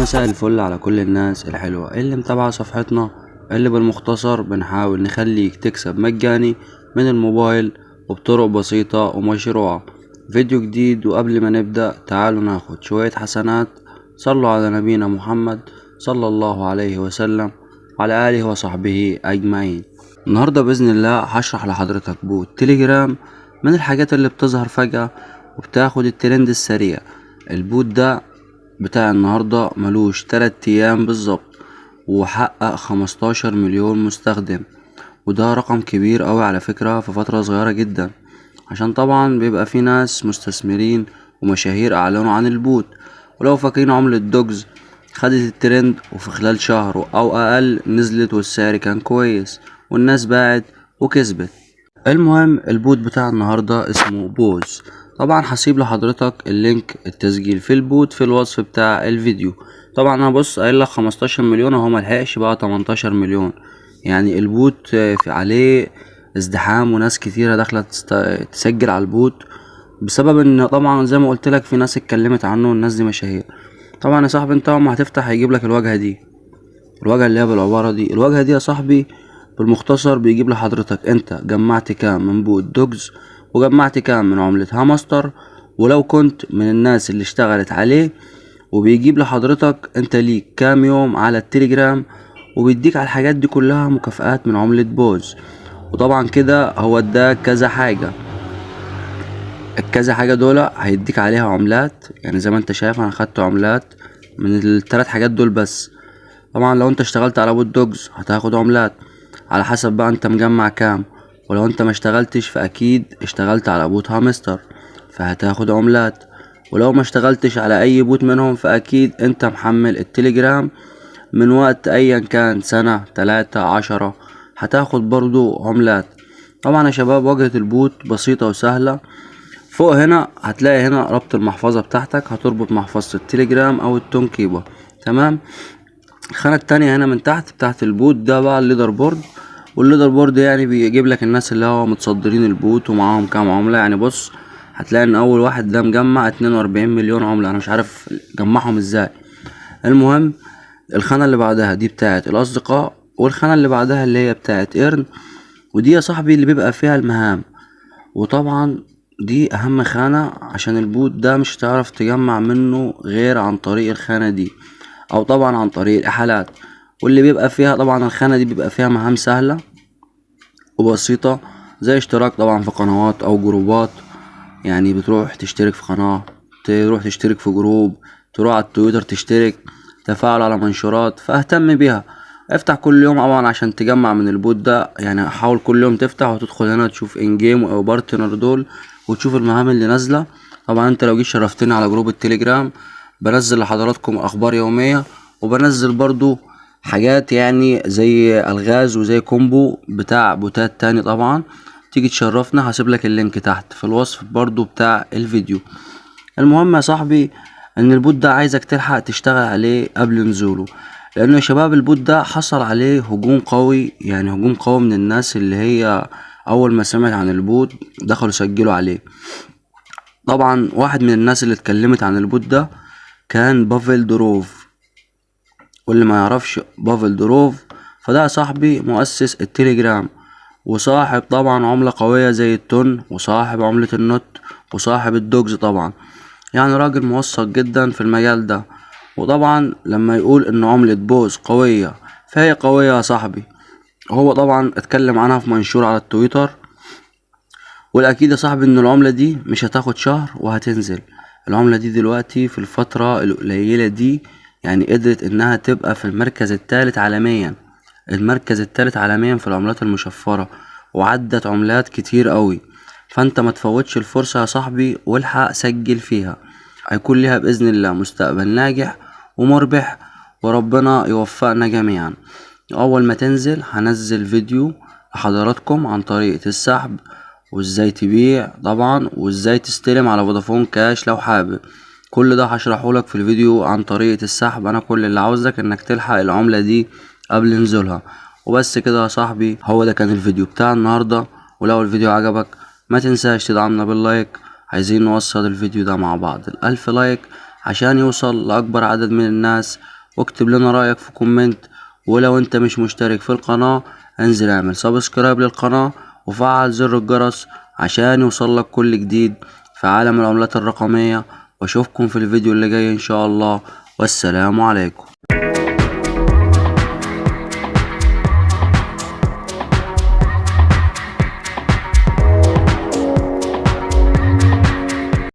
مساء الفل على كل الناس الحلوة اللي متابعة صفحتنا، اللي بالمختصر بنحاول نخليك تكسب مجاني من الموبايل وبطرق بسيطة ومشروعة. فيديو جديد، وقبل ما نبدأ تعالوا ناخد شوية حسنات. صلوا على نبينا محمد صلى الله عليه وسلم وعلى آله وصحبه أجمعين. النهاردة بإذن الله هشرح لحضرتك بوت تليجرام من الحاجات اللي بتظهر فجأة وبتاخد الترند السريع. البوت ده بتاع النهاردة ملوش 3 أيام بالظبط، وحقق 15 مليون مستخدم، وده رقم كبير اوي على فكرة في فترة صغيرة جدا، عشان طبعا بيبقى في ناس مستثمرين ومشاهير اعلنوا عن البوت. ولو فاكرين عملة دوجز خدت الترند، وفي خلال شهر او اقل نزلت والسعر كان كويس والناس باعت وكسبت. المهم البوت بتاع النهاردة اسمه بوز. طبعا هسيب لحضرتك اللينك التسجيل في البوت في الوصف بتاع الفيديو. طبعا انا بص قايل لك 15 مليون وهو ملحقش بقى 18 مليون. يعني البوت في عليه ازدحام وناس كتيرة داخلة تسجل على البوت، بسبب ان طبعا زي ما قلت لك في ناس اتكلمت عنه والناس دي مشاهير. طبعا يا صاحبي انت اما هتفتح هيجيب لك الواجهة دي، الواجهة اللي هي بالعبارة دي. الواجهة دي يا صاحبي بالمختصر بيجيب لحضرتك انت جمعت كام من بوت دوجز، وجمعت كام من عملة هامستر، ولو كنت من الناس اللي اشتغلت عليه. وبيجيب لحضرتك انت ليك كام يوم على التليجرام، وبيديك على الحاجات دي كلها مكافآت من عملة بوز. وطبعا كده هو اداك كذا حاجة، الكذا حاجة دول هيديك عليها عملات. يعني زي ما انت شايف انا خدت عملات من ال3 حاجات دول بس. طبعا لو انت اشتغلت على بوت دوجز هتاخد عملات على حسب بقى انت مجمع كام، ولو انت ما اشتغلتش فاكيد اشتغلت على بوت هامستر فهتاخد عملات، ولو ما اشتغلتش على اي بوت منهم فاكيد انت محمل التليجرام من وقت ايا كان، سنة 3 10، هتاخد برضو عملات. طبعا يا شباب واجهة البوت بسيطة وسهلة. فوق هنا هتلاقي هنا ربط المحفظة بتاعتك، هتربط محفظة التليجرام او التون كيبر. تمام. الخانة التانية هنا من تحت بتاعت البوت ده بقى الليدر بورد. والليدر بورد يعني بيجيب لك الناس اللي هو متصدرين البوت ومعاهم كام عملة. يعني بص هتلاقي ان اول واحد ده مجمع 42 مليون عملة، انا مش عارف جمعهم ازاي. المهم الخانة اللي بعدها دي بتاعت الاصدقاء، والخانة اللي بعدها اللي هي بتاعت ايرن، ودي يا صاحبي اللي بيبقى فيها المهام. وطبعا دي اهم خانة عشان البوت ده مش هتعرف تجمع منه غير عن طريق الخانة دي، او طبعا عن طريق الاحالات. واللي بيبقى فيها طبعا الخانة دي بيبقى فيها مهام سهلة وبسيطة، زي اشتراك طبعا في قنوات او جروبات. يعني بتروح تشترك في قناة، تروح تشترك في جروب، تروح على التويتر تشترك، تفاعل على منشورات، فاهتم بيها. افتح كل يوم طبعا عشان تجمع من البوت ده. يعني حاول كل يوم تفتح وتدخل هنا تشوف ان جيم او بارتنر دول، وتشوف المهام اللي نازلة. طبعا انت لو جيت شرفتني على جروب التليجرام بنزل لحضراتكم اخبار يومية، وبنزل برضو حاجات يعني زي الغاز وزي كومبو بتاع بوتات تاني. طبعا تيجي تشرفنا هسيبلك اللينك تحت في الوصف برضو بتاع الفيديو. المهم يا صاحبي ان البوت ده عايزك تلحق تشتغل عليه قبل نزوله، لانه يا شباب البوت ده حصل عليه هجوم قوي. يعني هجوم قوي من الناس اللي هي اول ما سمعت عن البوت دخلوا سجلوا عليه. طبعا واحد من الناس اللي اتكلمت عن البوت ده كان بافل دروف. واللي ما يعرفش بافل دروف فده يا صاحبي مؤسس التليجرام، وصاحب طبعا عملة قوية زي التون، وصاحب عملة النوت، وصاحب الدوجز طبعا. يعني راجل موثق جدا في المجال ده. وطبعا لما يقول ان عملة بوز قوية فهي قوية يا صاحبي. هو طبعا اتكلم عنها في منشور على التويتر. والاكيد يا صاحبي ان العملة دي مش هتاخد شهر وهتنزل. العملة دي دلوقتي في الفترة القليلة دي يعني قدرت انها تبقى في المركز الثالث عالميا، المركز الثالث عالميا في العملات المشفرة، وعدت عملات كتير قوي. فانت ما تفوتش الفرصة يا صاحبي والحق سجل فيها، هيكون ليها بإذن الله مستقبل ناجح ومربح، وربنا يوفقنا جميعا. اول ما تنزل هنزل فيديو لحضراتكم عن طريقة السحب، وازاي تبيع طبعا، وازاي تستلم على فودافون كاش لو حابب. كل ده هشرحهولك في الفيديو عن طريقة السحب. انا كل اللي عاوزك انك تلحق العملة دي قبل نزولها وبس كده يا صاحبي. هو ده كان الفيديو بتاع النهاردة. ولو الفيديو عجبك ما تنساش تدعمنا باللايك. عايزين نوصل الفيديو ده مع بعض ال1000 لايك عشان يوصل لأكبر عدد من الناس، واكتب لنا رأيك في كومنت. ولو انت مش مشترك في القناة انزل اعمل سبسكرايب للقناة وفعل زر الجرس عشان يوصلك كل جديد في عالم العملات الرقمية. واشوفكم في الفيديو اللي جاي ان شاء الله، والسلام عليكم.